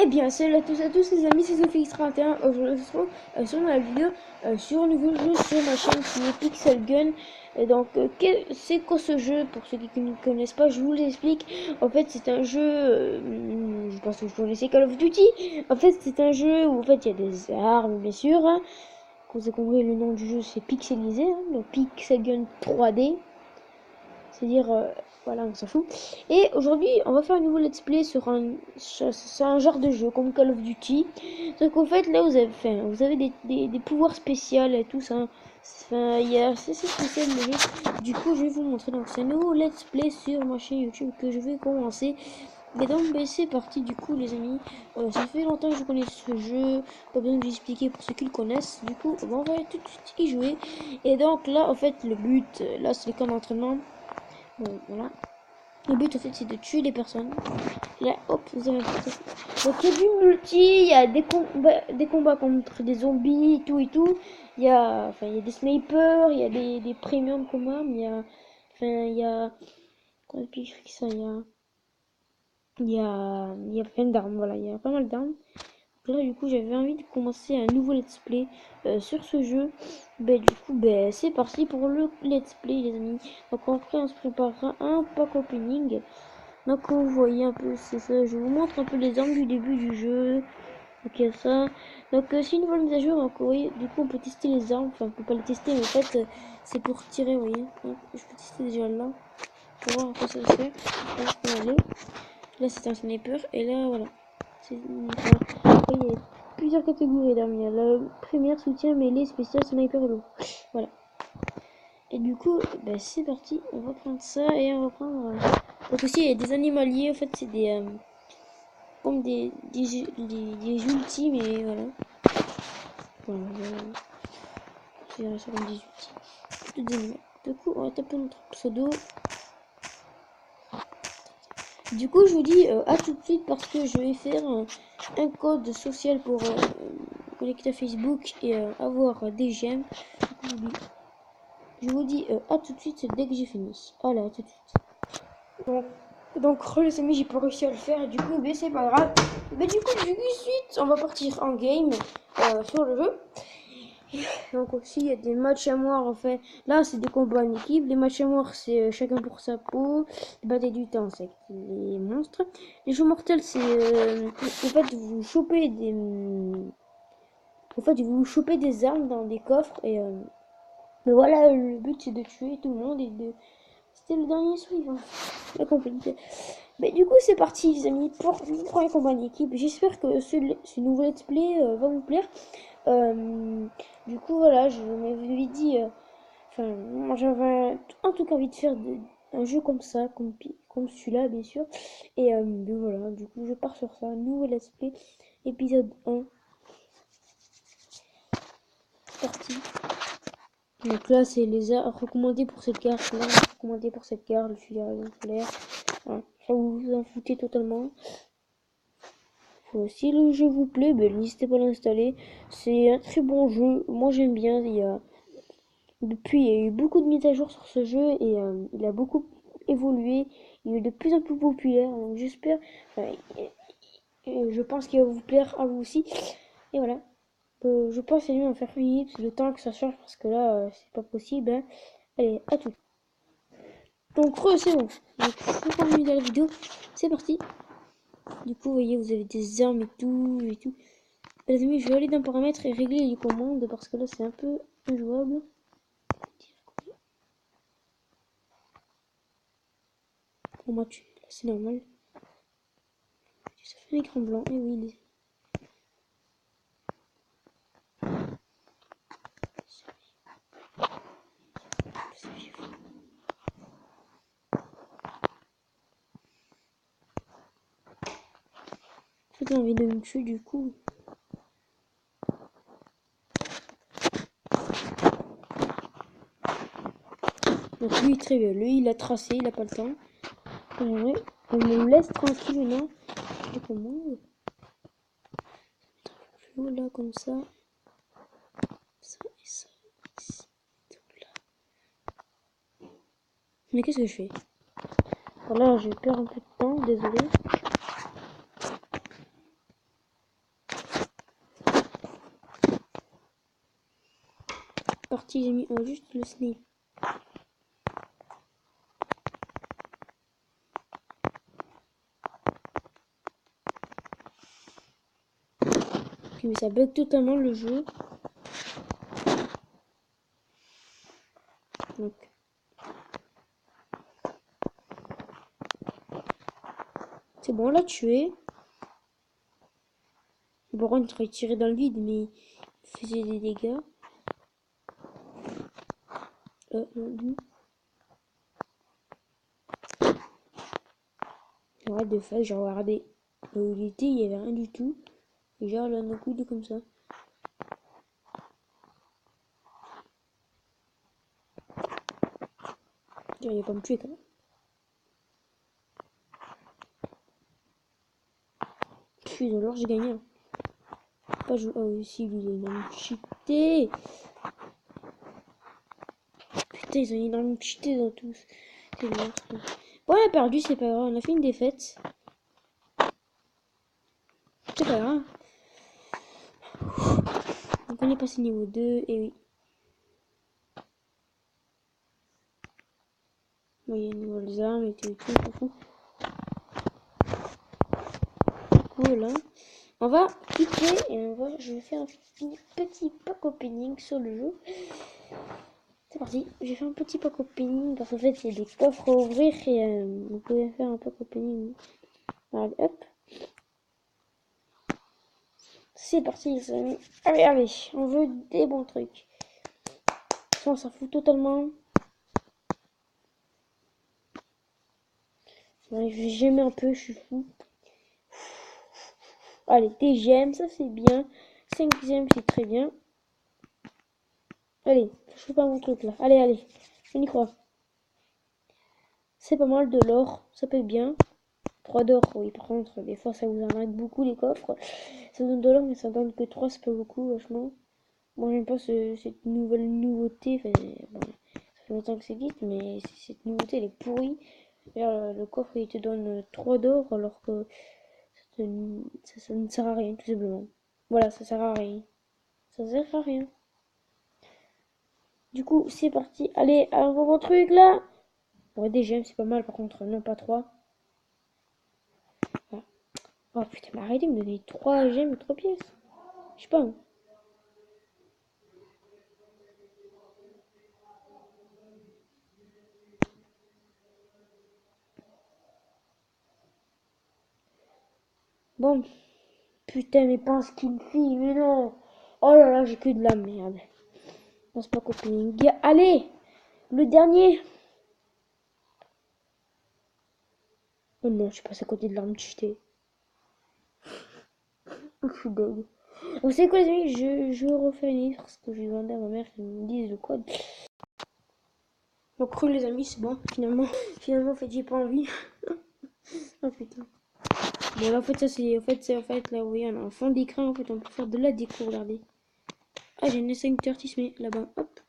Eh bien, salut à tous les amis, c'est SophieX31. Aujourd'hui, on se retrouve sur la vidéo sur un nouveau jeu sur ma chaîne qui est Pixel Gun. Et donc, c'est quoi ce jeu? Pour ceux qui ne connaissent pas, je vous l'explique. En fait, c'est un jeu, je pense que vous connaissez Call of Duty. En fait, c'est un jeu où en fait il y a des armes, bien sûr. Hein. Comme vous avez compris, le nom du jeu c'est pixelisé, hein, donc Pixel Gun 3D. C'est-à-dire, voilà, on s'en fout. Et aujourd'hui, on va faire un nouveau let's play sur un genre de jeu comme Call of Duty. Sauf qu'en fait, là, vous avez des pouvoirs spéciaux et tout ça. Enfin, c'est spécial le jeu. Du coup, je vais vous montrer. Donc, c'est un nouveau let's play sur ma chaîne YouTube que je vais commencer. Et donc, c'est parti du coup, les amis. Ça fait longtemps que je connais ce jeu. Pas besoin de vous expliquer pour ceux qui le connaissent. Du coup, on va tout de suite y jouer. Et donc, là, en fait, le but, là, c'est le camp d'entraînement. Voilà. Le but en fait c'est de tuer les personnes. Là, hop, vous avez un petit... Donc il y a du multi, il y a des combats contre des zombies et tout et tout. Il y a des snipers, il y a des premium combats, mais il y a, quoi de plus que ça, il y a plein d'armes, voilà, il y a pas mal d'armes. Là du coup j'avais envie de commencer un nouveau let's play sur ce jeu. Du coup c'est parti pour le let's play les amis. Donc après on se préparera un pack opening. Donc vous voyez un peu c'est ça, je vous montre un peu les armes du début du jeu. Donc il y a ça. Donc c'est une nouvelle mise à jour, donc oui, du coup on peut tester les armes, enfin on peut pas les tester mais en fait c'est pour tirer, vous voyez. Donc, je peux tester déjà là pour voir à quoi ça va faire. Là c'est un sniper et là voilà. Voilà. Il y a plusieurs catégories d'armes. Il y a la première, soutien, mêlée, spécial, sniper et l'eau. Voilà. Et du coup, c'est parti. On va prendre ça et on va prendre. Donc aussi, il y a des animaliers. En fait, c'est des. Comme des ultis, mais voilà. Voilà. Je dirais ça comme des ultis. Du coup, on va taper notre pseudo. Du coup, je vous dis à tout de suite parce que je vais faire un code social pour connecter à Facebook et avoir des j'aime. Je vous dis à tout de suite dès que j'ai fini. Allez, à tout de suite. Donc les amis, j'ai pas réussi à le faire. Du coup, c'est pas grave. Du coup, tout de suite, on va partir en game sur le jeu. Donc aussi, il y a des matchs à mort en fait. Là, c'est des combats en équipe. Les matchs à mort, c'est chacun pour sa peau. Les batailles du temps, c'est les monstres. Les jeux mortels, c'est en fait vous chopez des vous chopez des armes dans des coffres et mais voilà, le but c'est de tuer tout le monde et de c'était le dernier suivant. La complété. Du coup, c'est parti, les amis, pour le premier combat d'équipe. J'espère que ce nouveau let's play va vous plaire. Du coup, voilà, je m'avais dit. Moi j'avais en tout cas envie de faire un jeu comme ça, comme celui-là, bien sûr. Et voilà, du coup, je pars sur ça. Nouveau let's play, épisode 1. Parti. Donc là, c'est les arts recommandés pour cette carte. Là, recommandé pour cette carte, le fusil à rayon solaire. Voilà. Ça vous en foutez totalement. Si le jeu vous plaît, n'hésitez pas à l'installer. C'est un très bon jeu. Moi, j'aime bien. Depuis, il y a eu beaucoup de mises à jour sur ce jeu et il a beaucoup évolué. Il est de plus en plus populaire. Donc j'espère. Et je pense qu'il va vous plaire à vous aussi. Et voilà. Je pense que c'est mieux d'en faire vite le temps que ça charge parce que là, c'est pas possible. Hein. Allez, à tout. Donc, c'est bon. Donc, je continue dans la vidéo. C'est parti. Du coup, vous voyez, vous avez des armes et tout. Les amis, je vais aller dans paramètres et régler les commandes parce que là, c'est un peu injouable. On m'a tué. Là, c'est normal. Ça fait un écran blanc. Et oui, les... J'ai envie de me tuer du coup. Donc lui, très bien. Lui, il a tracé, il a pas le temps. Ouais, on me laisse tranquille maintenant. Les commandes. Plus haut là, comme ça. Ça et ça. Ici. Là. Mais qu'est-ce que je fais? Voilà, je perds un peu de temps, désolé. parti, j'ai mis juste le snail. Ok, mais ça bug totalement le jeu. Donc. C'est bon, on l'a tué. Bon, on serait tiré dans le vide, mais il faisait des dégâts. Ouais, de fait, j'ai regardé où il était, il n'y avait rien du tout. Et genre, là, d'un coup, il est comme ça. Il va pas me tuer quand même. Je suis dans l'or, j'ai gagné. Hein. Pas jouer. Ah oui, si, lui, il a énormément cheaté. Putain, ils ont énormément cheaté dans tous. C'est bien. Bon, on a perdu, c'est pas grave. On a fait une défaite. C'est pas grave. Donc, on est passé niveau 2, et oui. Bon, il y a une nouvelle arme et tout, tout. Voilà. On va quitter et je vais faire un petit pack opening sur le jeu. C'est parti, j'ai fait un petit pack opening parce qu'en fait il y a des coffres à ouvrir et on pouvait faire un pack opening. Allez, hop. C'est parti les amis. Allez, on veut des bons trucs. On s'en fout totalement. Je vais gemmer un peu, je suis fou. Allez, TGM, ça c'est bien. 5e, c'est très bien. Allez, je fais pas mon truc là. Allez, on y croit. C'est pas mal de l'or, ça peut être bien. 3 d'or, oui, par contre, des fois ça vous en arrête beaucoup les coffres. Ça donne de l'or, mais ça donne que 3, c'est pas beaucoup, vachement. Moi, j'aime pas cette nouvelle nouveauté. Enfin, bon, ça fait longtemps que ça existe, mais cette nouveauté, elle est pourrie. Le coffre, il te donne 3 d'or, alors que ça ne sert à rien, tout simplement. Voilà, ça sert à rien. Ça sert à rien. Du coup, c'est parti. Allez, un bon truc là. Ouais, des gemmes, c'est pas mal, par contre, non pas 3. Ah. Oh putain, mais arrêtez de me donner 3 gemmes ou 3 pièces. Je sais pas. Hein. Bon, putain, mais pas un skin fille, mais non. Oh là là, j'ai que de la merde. Non, c'est pas coping. Allez, le dernier. Oh non, je suis passé à côté de l'arme cheatée. Je suis deg. Vous savez quoi les amis, je refais une livre parce que je vais demander à ma mère qu'elle me dise le code. Donc les amis, c'est bon, finalement en fait j'ai pas envie. Oh putain. Bon là en fait ça c'est en fait là vous voyez on a un fond d'écran en fait on peut faire de la déco, regardez. Ah j'ai une S530 mais là-bas, hop.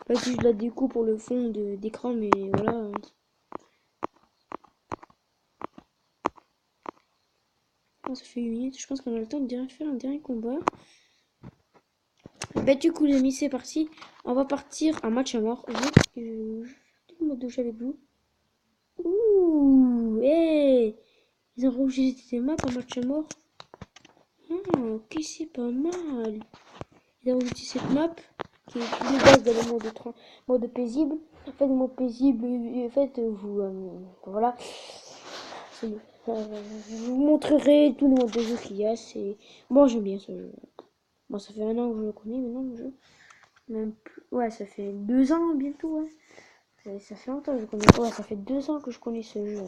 Pas juste de la déco pour le fond d'écran mais voilà. Oh, ça fait 8 minutes, je pense qu'on a le temps de faire un dernier combat. Bah du coup les amis c'est parti. On va partir en match à mort. Je vais me doucher avec vous. Ouh, hey, ils ont rajouté des maps en match à mort. Ah, ok, c'est pas mal. Ils ont rajouté cette map qui est de base dans le mode paisible. En fait, le mode paisible, en fait, voilà. Je vous montrerai tout le mode de jeu qu'il y a. C'est bon, j'aime bien ce jeu. Bon, ça fait un an que je le connais maintenant le jeu. Même plus... Ouais, ça fait 2 ans bientôt. Ouais. Ça fait longtemps que je connais. Ouais, ça fait 2 ans que je connais ce jeu.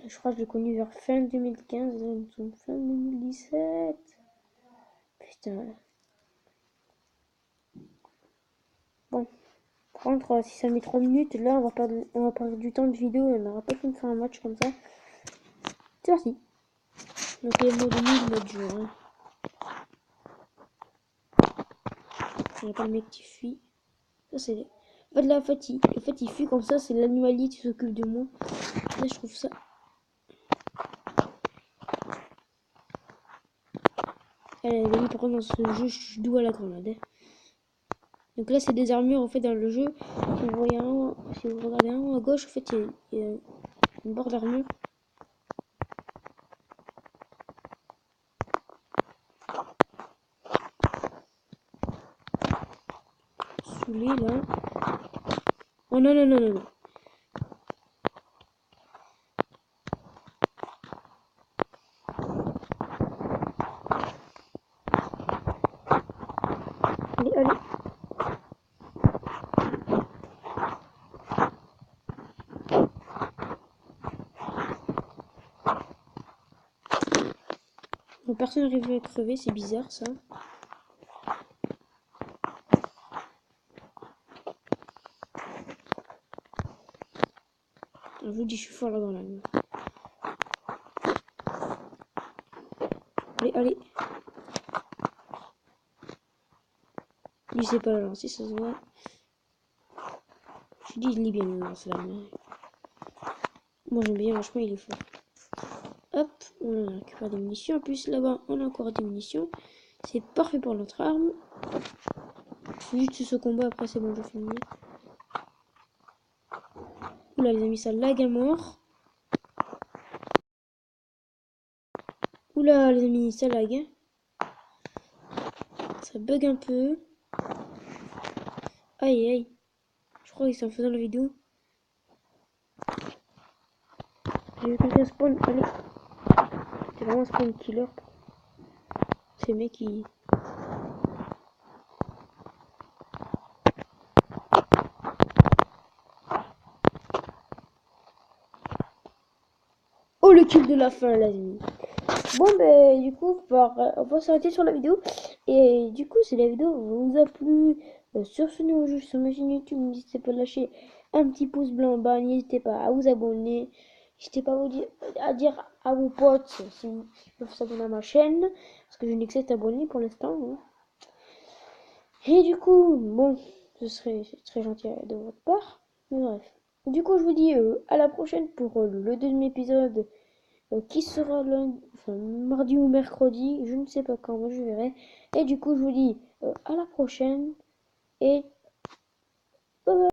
Je crois que je l'ai connu vers fin 2015, fin 2017. Putain. Bon. Par contre, si ça met 3 minutes, là, on va perdre du temps de vidéo et on n'aura pas pu faire un match comme ça. C'est parti. Donc, les modes nul, mode jour. Hein. On n'a pas le mec qui fuit. Ça, c'est. En fait, là, en fait, il fuit comme ça, c'est l'animalier qui s'occupe de moi. Là, je trouve ça. Les amis, par contre, dans ce jeu, je dois la grenade. Hein. Donc là, c'est des armures, en fait, dans le jeu. Si vous voyez si vous regardez en haut à gauche, en fait, il y a une barre d'armure. Saoulé, là. Oh non, non, non, non, non. Allez, allez. Bon, personne n'arrive à crever, c'est bizarre ça. Je vous dis, je suis fort là dans la nuit. Allez, allez. Lui, c'est pas la lancer, ça se voit. Je dis, il est bien le lance là. Mais... moi, j'aime bien, vachement, il est fort. Hop, on a récupéré des munitions. En plus, là-bas, on a encore des munitions. C'est parfait pour notre arme. Juste ce combat, après, c'est bon, je finis. Oula, les amis, ça lag à mort. Oula, les amis, ça lag. Hein. Ça bug un peu. Aïe, aïe. Je crois qu'ils sont en faisant la vidéo. J'ai vu quelqu'un spawn. Allez. C'est vraiment un spawn killer. Ces mecs qui... oh, le kill de la fin, les amis. Bon, ben, du coup, on va s'arrêter sur la vidéo. Et du coup, si la vidéo vous a plu, sur ce nouveau jeu sur ma chaîne YouTube, n'hésitez pas à lâcher un petit pouce blanc en bas. N'hésitez pas à vous abonner. N'hésitez pas à dire à vos potes s'ils peuvent s'abonner à ma chaîne. Parce que je n'ai que 7 abonnés pour l'instant. Hein. Et du coup, bon, ce serait très gentil de votre part. Mais bref. Du coup, je vous dis à la prochaine pour le deuxième épisode. Qui sera lundi, enfin, mardi ou mercredi, je ne sais pas quand, moi je verrai. Et du coup, je vous dis à la prochaine et bye bye.